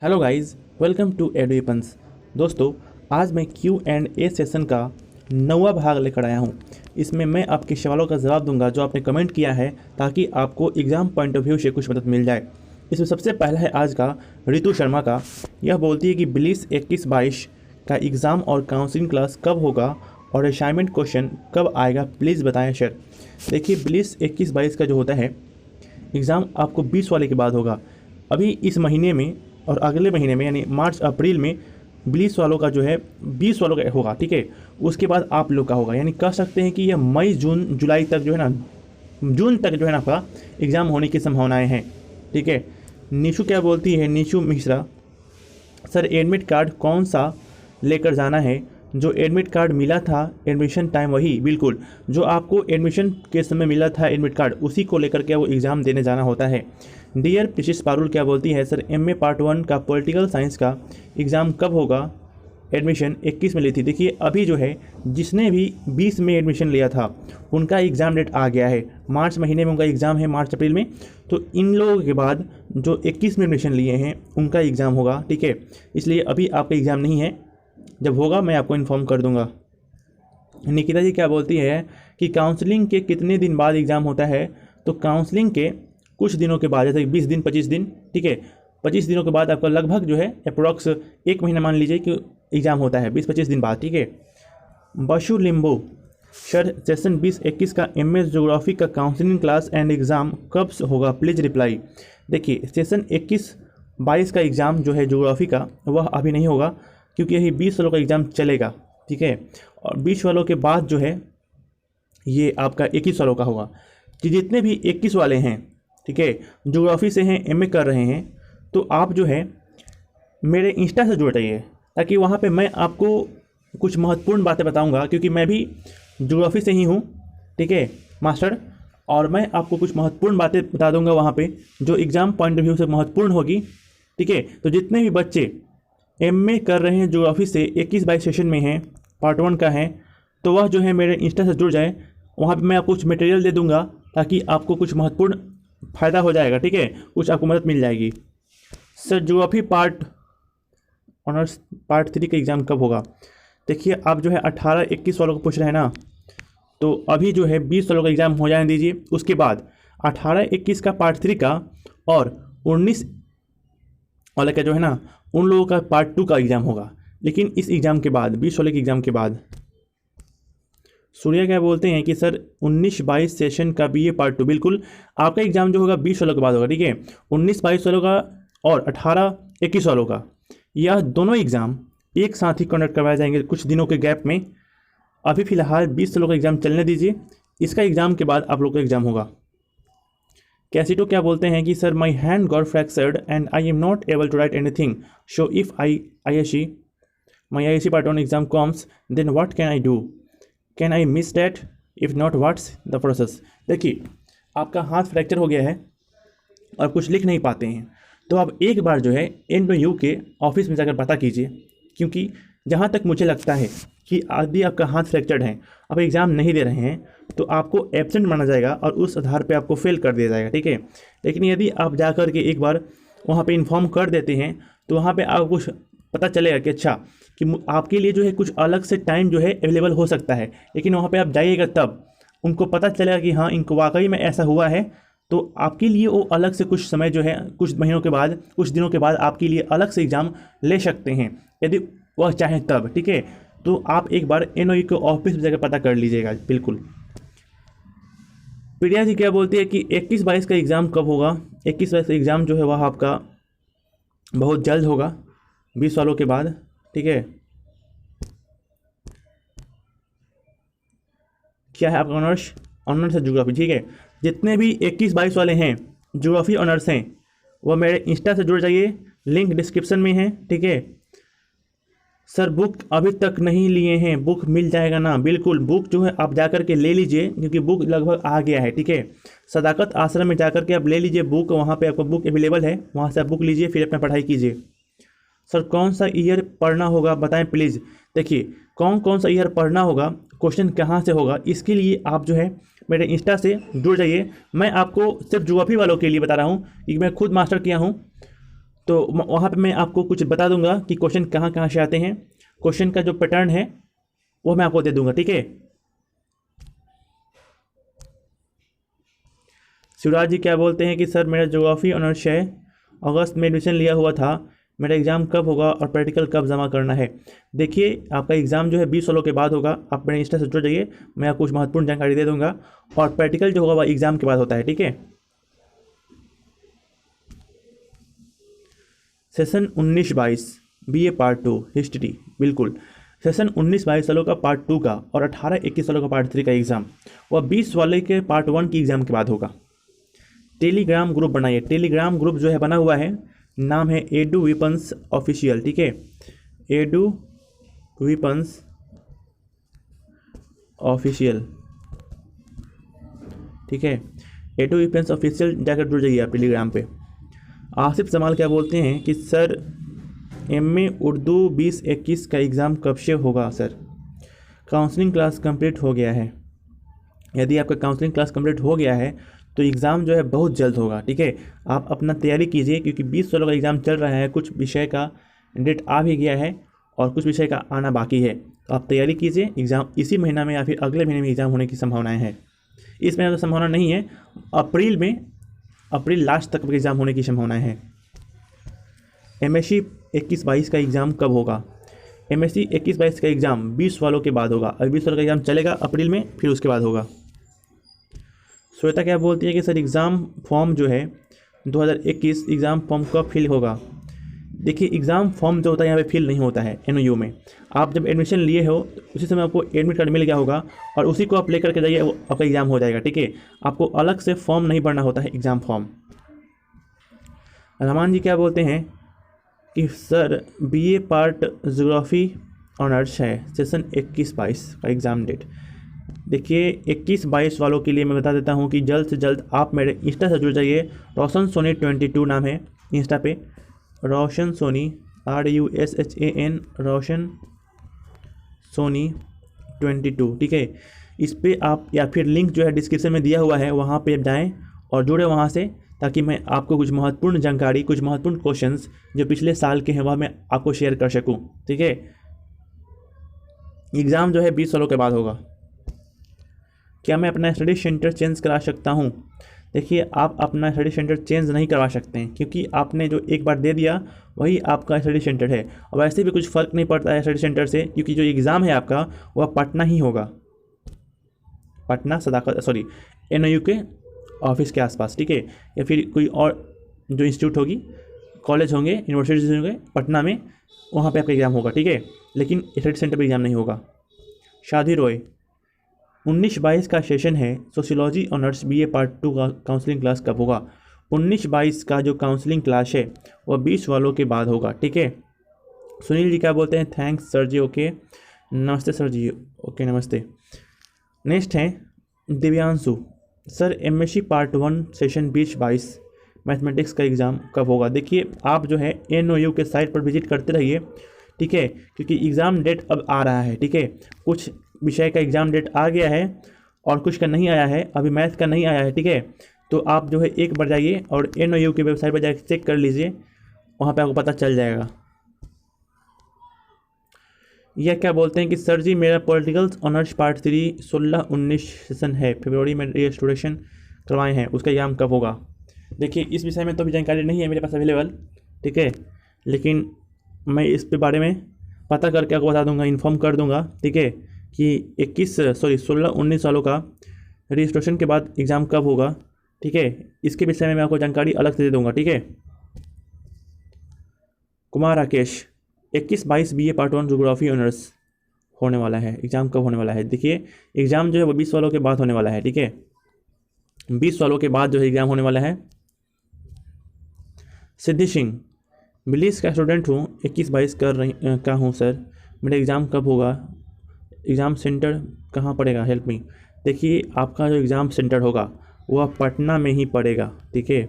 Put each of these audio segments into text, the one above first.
Hello guys, welcome to एडुएपन्स। दोस्तों, आज मैं Q&A सेशन का 9वां भाग लेकर आया हूं। इसमें मैं आपके सवालों का जवाब दूंगा जो आपने कमेंट किया है, ताकि आपको एग्ज़ाम पॉइंट ऑफ व्यू से कुछ मदद मिल जाए। इसमें सबसे पहला है आज का रितु शर्मा का। यह बोलती है कि बिलीस 21-22 का एग्ज़ाम और काउंसलिंग क्लास कब होगा और असाइनमेंट क्वेश्चन कब आएगा, प्लीज़ बताएँ सर। देखिए, बिलीस 21-22 का जो होता है एग्ज़ाम आपको 20 वाले के बाद होगा। अभी इस महीने में और अगले महीने में यानी मार्च अप्रैल में 20 वालों का जो है 20 वालों का होगा, ठीक है। उसके बाद आप लोग का होगा, यानी कह सकते हैं कि यह मई जून जुलाई तक जो है ना, जून तक जो है ना आपका एग्ज़ाम होने की संभावनाएं हैं, ठीक है। निशु क्या बोलती है, Nishu Mishra, sir admit card कौन सा लेकर जाना है? जो एडमिट कार्ड मिला था एडमिशन टाइम, वही बिल्कुल जो आपको एडमिशन के समय मिला था एडमिट कार्ड, उसी को लेकर के वो एग्ज़ाम देने जाना होता है। डियर प्रिशिस पारुल क्या बोलती है, सर एमए पार्ट 1 का पॉलिटिकल साइंस का एग्ज़ाम कब होगा? एडमिशन 21 में ली थी। देखिए, अभी जो है जिसने भी 20 में एडमिशन लिया था उनका एग्ज़ाम डेट आ गया है, मार्च महीने में उनका एग्ज़ाम है, मार्च अप्रैल में। तो इन लोगों के बाद जो 21 में एडमिशन लिए हैं उनका एग्ज़ाम होगा, ठीक है। इसलिए अभी आपका एग्ज़ाम नहीं है, जब होगा मैं आपको इन्फॉर्म कर दूंगा। निकिता जी क्या बोलती है कि काउंसलिंग के कितने दिन बाद एग्ज़ाम होता है? तो काउंसलिंग के कुछ दिनों के बाद, जैसे 20 दिन 25 दिन, ठीक है, 25 दिनों के बाद आपका लगभग जो है अप्रोक्स 1 महीना मान लीजिए कि एग्ज़ाम होता है, 20-25 दिन बाद, ठीक है। बशु लिम्बो, सर सेशन 20-21 का एमएस ज्योग्राफी का काउंसलिंग क्लास एंड एग्ज़ाम कब होगा, प्लीज़ रिप्लाई। देखिए, सेशन 21-22 का एग्ज़ाम जो है ज्योग्राफी का, वह अभी नहीं होगा, क्योंकि यही 20 वालों का एग्ज़ाम चलेगा, ठीक है। और 20 वालों के बाद जो है ये आपका 21 वालों का होगा। कि जितने भी 21 वाले हैं, ठीक है, ज्योग्राफी से हैं, एमए कर रहे हैं, तो आप जो है मेरे इंस्टा से जुड़ जाइए, ताकि वहाँ पे मैं आपको कुछ महत्वपूर्ण बातें बताऊँगा, क्योंकि मैं भी ज्योग्राफी से ही हूँ, ठीक है मास्टर। और मैं आपको कुछ महत्वपूर्ण बातें बता दूँगा वहाँ पे, जो एग्ज़ाम पॉइंट ऑफ व्यू से महत्वपूर्ण होगी, ठीक है। तो जितने भी बच्चे एमए कर रहे हैं ज्योग्राफी से, 21-22 सेशन में हैं, पार्ट 1 का है, तो वह जो है मेरे इंस्टा से जुड़ जाए। वहाँ पे मैं आपको कुछ मटेरियल दे दूंगा, ताकि आपको कुछ महत्वपूर्ण फ़ायदा हो जाएगा, ठीक है, कुछ आपको मदद मिल जाएगी। Sir geography part honours part 3 का एग्ज़ाम कब होगा? देखिए, आप जो है 18-21 वालों को पूछ रहे हैं ना, तो अभी जो है 20 वालों का एग्ज़ाम हो जाने दीजिए। उसके बाद 18-21 का पार्ट 3 का और 19 वाले का जो है ना, उन लोगों का पार्ट 2 का एग्ज़ाम होगा, लेकिन इस एग्ज़ाम के बाद, 20 वाले के एग्ज़ाम के बाद। सूर्या क्या बोलते हैं कि सर 19-22 सेशन का बीए पार्ट 2, बिल्कुल आपका एग्ज़ाम जो होगा 20 वालों के बाद होगा, ठीक है। 19-22 वालों का और 18-21 वालों का, यह दोनों एग्ज़ाम एक साथ ही कंडक्ट करवाए जाएंगे कुछ दिनों के गैप में। अभी फ़िलहाल 20 वालों का एग्ज़ाम चलने दीजिए, इसका एग्ज़ाम के बाद आप लोग का एग्ज़ाम होगा। कैसिटो क्या बोलते हैं कि sir my hand got fractured and I am not able to write anything, so if I my I part 1 exam comes, then what can I do? Can I miss that? If not, what's the process? देखिए, आपका हाथ fracture हो गया है और कुछ लिख नहीं पाते हैं, तो आप एक बार जो है NU के ऑफिस में जाकर पता कीजिए, क्योंकि जहाँ तक मुझे लगता है कि यदि आपका हाथ फ्रैक्चर्ड है, आप एग्ज़ाम नहीं दे रहे हैं, तो आपको एब्सेंट माना जाएगा और उस आधार पे आपको फेल कर दिया जाएगा, ठीक है। लेकिन यदि आप जा कर के एक बार वहाँ पे इन्फॉर्म कर देते हैं, तो वहाँ पे आपको कुछ पता चलेगा कि अच्छा, कि आपके लिए जो है कुछ अलग से टाइम जो है अवेलेबल हो सकता है। लेकिन वहाँ पर आप जाइएगा तब उनको पता चलेगा कि हाँ, इनको वाकई में ऐसा हुआ है, तो आपके लिए वो अलग से कुछ समय जो है, कुछ महीनों के बाद, कुछ दिनों के बाद आपके लिए अलग से एग्ज़ाम ले सकते हैं, यदि वह चाहें तब, ठीक है। तो आप एक बार NOE के ऑफिस में जाकर पता कर लीजिएगा, बिल्कुल। प्रिया जी क्या बोलती है कि 21-22 का एग्ज़ाम कब होगा? 21-22 का एग्ज़ाम जो है वह आपका बहुत जल्द होगा, 20 सालों के बाद, ठीक है। क्या है आपका ऑनर्स? ऑनर्स है ज्योग्राफी, ठीक है। जितने भी 21-22 वाले हैं ज्योग्राफी ऑनर्स हैं, वह मेरे इंस्टा से जुड़ जाइए, लिंक डिस्क्रिप्शन में है, ठीक है। सर बुक अभी तक नहीं लिए हैं, बुक मिल जाएगा ना? बिल्कुल, बुक जो है आप जाकर के ले लीजिए, क्योंकि बुक लगभग आ गया है, ठीक है। सदाकत आश्रम में जाकर के आप ले लीजिए बुक, वहाँ पे आपको बुक अवेलेबल है, वहाँ से आप बुक लीजिए, फिर अपना पढ़ाई कीजिए। सर कौन सा ईयर पढ़ना होगा, बताएं प्लीज़। देखिए, कौन कौन सा ईयर पढ़ना होगा, क्वेश्चन कहाँ से होगा, इसके लिए आप जो है मेरे इंस्टा से जुड़ जाइए। मैं आपको सिर्फ ज्योग्राफी वालों के लिए बता रहा हूँ, कि मैं खुद मास्टर किया हूँ, तो वहाँ पे मैं आपको कुछ बता दूंगा कि क्वेश्चन कहाँ कहाँ से आते हैं, क्वेश्चन का जो पैटर्न है वो मैं आपको दे दूंगा, ठीक है। शिवराज जी क्या बोलते हैं कि सर मेरा ज्योग्राफी ऑनर्स है, अगस्त में एडमिशन लिया हुआ था, मेरा एग्ज़ाम कब होगा और प्रैक्टिकल कब जमा करना है। देखिए आपका एग्ज़ाम जो है 20 सालों के बाद होगा, आप मेरे इंस्टा से जुड़ जाइए, मैं आपको कुछ महत्वपूर्ण जानकारी दे दूंगा। और प्रैक्टिकल जो होगा वह एग्ज़ाम के बाद होता है, ठीक है। सेशन 19-22 BA पार्ट 2 हिस्ट्री, बिल्कुल सेशन 19-22 सालों का पार्ट 2 का और 18-21 सालों का पार्ट 3 का एग्ज़ाम वह 20 वाले के पार्ट 1 की एग्ज़ाम के बाद होगा। टेलीग्राम ग्रुप बनाइए, टेलीग्राम ग्रुप जो है बना हुआ है, नाम है एडू विपन्स ऑफिशियल, ठीक है, एडू विपन्स ऑफिशियल, ठीक है, एडू विपन्स ऑफिशियल जाकर जुड़ जाइए आप टेलीग्राम पे। आसिफ जमाल क्या बोलते हैं कि सर MA उर्दू 2021 का एग्ज़ाम कब से होगा सर। काउंसलिंग क्लास कंप्लीट हो गया है, यदि आपका काउंसलिंग क्लास कंप्लीट हो गया है तो एग्ज़ाम जो है बहुत जल्द होगा, ठीक है। आप अपना तैयारी कीजिए क्योंकि 20 सालों का एग्ज़ाम चल रहा है, कुछ विषय का डेट आ भी गया है और कुछ विषय का आना बाकी है, तो आप तैयारी कीजिए। एग्ज़ाम इसी महीना में या फिर अगले महीने में एग्ज़ाम होने की संभावनाएं हैं। इस महीने तो संभावना नहीं है, अप्रैल में, अप्रैल लास्ट तक एग्ज़ाम होने की संभावनाएं हैं। MSc 21-22 का एग्ज़ाम कब होगा। MSc 21-22 का एग्ज़ाम 20 वालों के बाद होगा, अभी 20 वालों का एग्ज़ाम चलेगा अप्रैल में, फिर उसके बाद होगा। श्वेता क्या बोलती है कि सर एग्ज़ाम फॉर्म जो है 2021 एग्ज़ाम फॉर्म कब फिल होगा। देखिए एग्ज़ाम फॉर्म जो होता है यहाँ पे फिल नहीं होता है NOU में, आप जब एडमिशन लिए हो उसी समय आपको एडमिट कार्ड मिल गया होगा और उसी को आप लेकर के जाइए, आपका एग्ज़ाम हो जाएगा, ठीक है। आपको अलग से फॉर्म नहीं भरना होता है एग्ज़ाम फॉर्म। रहमान जी क्या बोलते हैं कि sir BA part geography honours है, सेशन 21-22 का एग्ज़ाम डेट। देखिए 21-22 वालों के लिए मैं बता देता हूँ कि जल्द से जल्द आप मेरे इंस्टा से जुड़ जाइए, रोशन सोनी 22 नाम है इंस्टा पे, रोशन सोनी RUSHAN, रोशन सोनी 22, ठीक है। इस पर आप, या फिर लिंक जो है डिस्क्रिप्शन में दिया हुआ है, वहाँ पे जाएं और जुड़े वहाँ से, ताकि मैं आपको कुछ महत्वपूर्ण जानकारी, कुछ महत्वपूर्ण क्वेश्चंस जो पिछले साल के हैं वह मैं आपको शेयर कर सकूँ, ठीक है। एग्ज़ाम जो है 20 सालों के बाद होगा। क्या मैं अपना स्टडी सेंटर चेंज करा सकता हूँ। देखिए आप अपना स्टडी सेंटर चेंज नहीं करवा सकते हैं, क्योंकि आपने जो एक बार दे दिया वही आपका स्टडी सेंटर है, और वैसे भी कुछ फ़र्क नहीं पड़ता है स्टडी सेंटर से, क्योंकि जो एग्ज़ाम है आपका वह पटना ही होगा, पटना NOU के ऑफिस के आसपास, ठीक है, या फिर कोई और जो इंस्टीट्यूट होगी, कॉलेज होंगे, यूनिवर्सिटीज होंगे पटना में, वहाँ पे आपका एग्ज़ाम होगा, ठीक है, लेकिन स्टडी सेंटर पर एग्ज़ाम नहीं होगा। शादी रॉय 19-22 का सेशन है, सोशियोलॉजी ऑनर्स BA पार्ट 2 का काउंसलिंग क्लास कब होगा। 19-22 का जो काउंसलिंग क्लास है वह 20 वालों के बाद होगा, ठीक है। सुनील जी क्या बोलते हैं, थैंक्स सर जी, ओके, नमस्ते सर जी, ओके नमस्ते। नेक्स्ट हैं Divyanshu, sir MSc part 1 session 20-22 mathematics का एग्ज़ाम कब होगा। देखिए आप जो है NOU के साइट पर विजिट करते रहिए, ठीक है, क्योंकि एग्ज़ाम डेट अब आ रहा है, ठीक है। कुछ विषय का एग्ज़ाम डेट आ गया है और कुछ का नहीं आया है, अभी मैथ का नहीं आया है, ठीक है। तो आप जो है एक बार जाइए और NOU की वेबसाइट पर जाकर चेक कर लीजिए, वहाँ पे आपको पता चल जाएगा। यह क्या बोलते हैं कि सर जी मेरा पॉलिटिकल्स ऑनर्स पार्ट 3 16-19 सेशन है, फरवरी में रजिस्ट्रेशन करवाए हैं, उसका एग्ज़ाम कब होगा। देखिए इस विषय में तो अभी जानकारी नहीं है मेरे पास अवेलेबल, ठीक है, लेकिन मैं इस पे बारे में पता करके आपको बता दूंगा, इन्फॉर्म कर दूंगा, ठीक है, कि 16-19 सालों का रजिस्ट्रेशन के बाद एग्ज़ाम कब होगा, ठीक है। इसके विषय में मैं आपको जानकारी अलग से दे दूंगा, ठीक है। Kumar Rakesh 21-22 BA part 1 geography honours होने वाला है, एग्ज़ाम कब होने वाला है। देखिए एग्ज़ाम जो है वो 20 वालों के बाद होने वाला है, ठीक है, 20 वालों के बाद जो है एग्ज़ाम होने वाला है। सिद्धि सिंह बिलीस का स्टूडेंट हूँ, 21-22 का हूँ सर, मेरा एग्ज़ाम कब होगा, एग्ज़ाम सेंटर कहाँ पड़ेगा, हेल्प मी। देखिए आपका जो एग्ज़ाम सेंटर होगा वह पटना में ही पड़ेगा, ठीक है।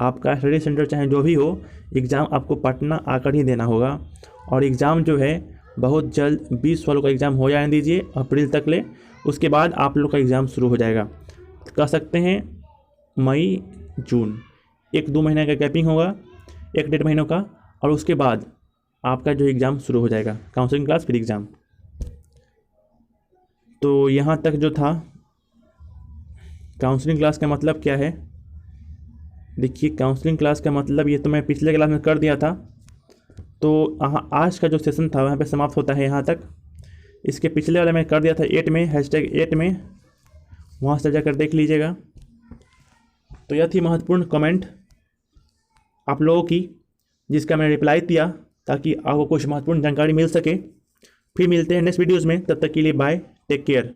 आपका स्टडी सेंटर चाहे जो भी हो, एग्ज़ाम आपको पटना आकर ही देना होगा, और एग्ज़ाम जो है बहुत जल्द 20 वालों का एग्ज़ाम हो जाने दीजिए अप्रैल तक ले, उसके बाद आप लोग का एग्ज़ाम शुरू हो जाएगा, कह सकते हैं मई जून, 1-2 महीने का गैपिंग होगा, एक 1.5 महीनों का, और उसके बाद आपका जो एग्ज़ाम शुरू हो जाएगा, काउंसलिंग क्लास फिर एग्ज़ाम। तो यहाँ तक जो था काउंसलिंग क्लास का मतलब क्या है, देखिए काउंसलिंग क्लास का मतलब ये तो मैं पिछले क्लास में कर दिया था। तो आज का जो सेशन था वहाँ पे समाप्त होता है यहाँ तक। इसके पिछले वाले में कर दिया था 8 में, #8 में, वहाँ से जाकर देख लीजिएगा। तो यह थी महत्वपूर्ण कमेंट आप लोगों की, जिसका मैंने रिप्लाई दिया ताकि आपको कुछ महत्वपूर्ण जानकारी मिल सके। फिर मिलते हैं नेक्स्ट वीडियोज़ में, तब तक के लिए बाय, टेक केयर।